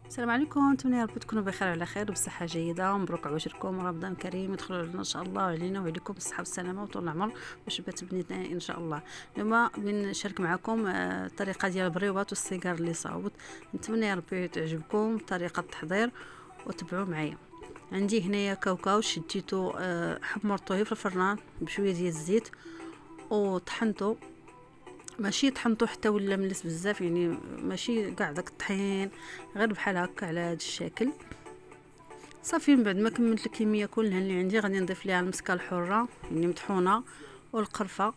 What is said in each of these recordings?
السلام عليكم، نتمنى يا رب تكونوا بخير وعلى خير وبصحة جيدة، ومبروك عواشركم ورمضان كريم يدخلوا علينا ان شاء الله وعلينا وعليكم بالصحة والسلامة وطول العمر وشبات بنيتنا ان شاء الله. اليوم بنشارك معكم الطريقة ديال البريوات والسيجار اللي صاوب. نتمنى يا رب تعجبكم طريقة التحضير وتبعوا معايا. عندي هنايا كاوكاو شديته، حمرته في الفران بشوية ديال الزيت وطحنته، ماشي طحنتو حتى ولا ملس بزاف، يعني ماشي كاع داك الطحين، غير بحال هكا على هذا الشكل. صافي من بعد ما كملت الكميه كلها اللي عندي غادي نضيف ليها المسكه الحره يعني مطحونه والقرفه.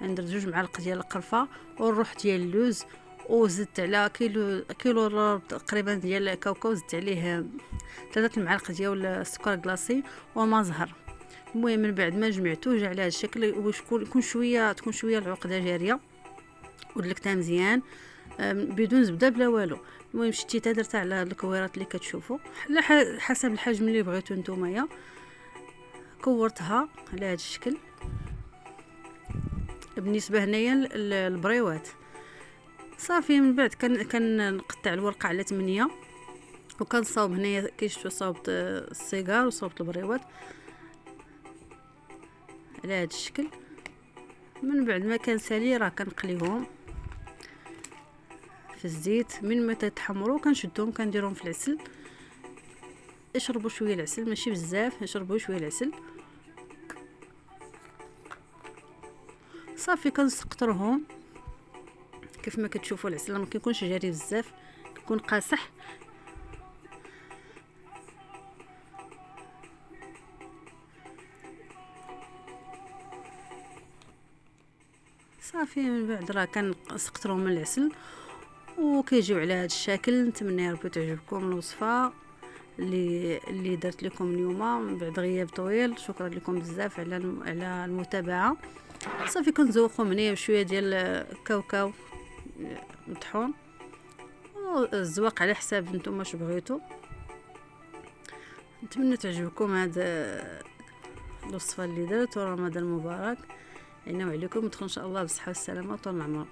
ندير 2 معالق ديال القرفه والروح ديال اللوز، وزدت على كيلو وربع تقريبا ديال الكاوكاو، زدت عليه 3 معالق ديال السكر كلاصي وما زهر. المهم من بعد ما جمعته جا على هذا الشكل، واش تكون شويه العقده جاريه ودلكتها مزيان بدون زبده بلا والو. المهم شتيتها درتها على الكويرات اللي كتشوفوا على حسب الحجم اللي بغيتو نتوما. كورتها على هذا الشكل. بالنسبه هنايا البريوات صافي من بعد كنقطع الورقه على 8 وكنصاوب. هنايا كيشفتوا صاوبت السيجار وصاوبت البريوات على هذا الشكل. من بعد ما كنسالي راه كنقليهم في الزيت، من ما تتحمروا كنشدهم كنديرهم في العسل. اشربوا شويه العسل، ماشي بزاف، اشربوا شويه العسل. صافي كنسقطرهم كيف ما كتشوفوا. العسل ما كيكونش جاري بزاف، كيكون قاصح. صافي من بعد راه كنسقطرهم من العسل وكيجيو على هذا الشكل. نتمنى يا ربي تعجبكم الوصفه اللي درت لكم اليوم من بعد غياب طويل. شكرا لكم بزاف على المتابعه. صافي كنزوقهم هنا بشويه ديال الكاوكاو مطحون، والزواق على حساب نتوما واش بغيتو. نتمنى تعجبكم هذا الوصفه اللي درت، ورمضان مبارك علينا وعليكم. ندخل ان شاء الله بالصحه والسلامه وطول العمر.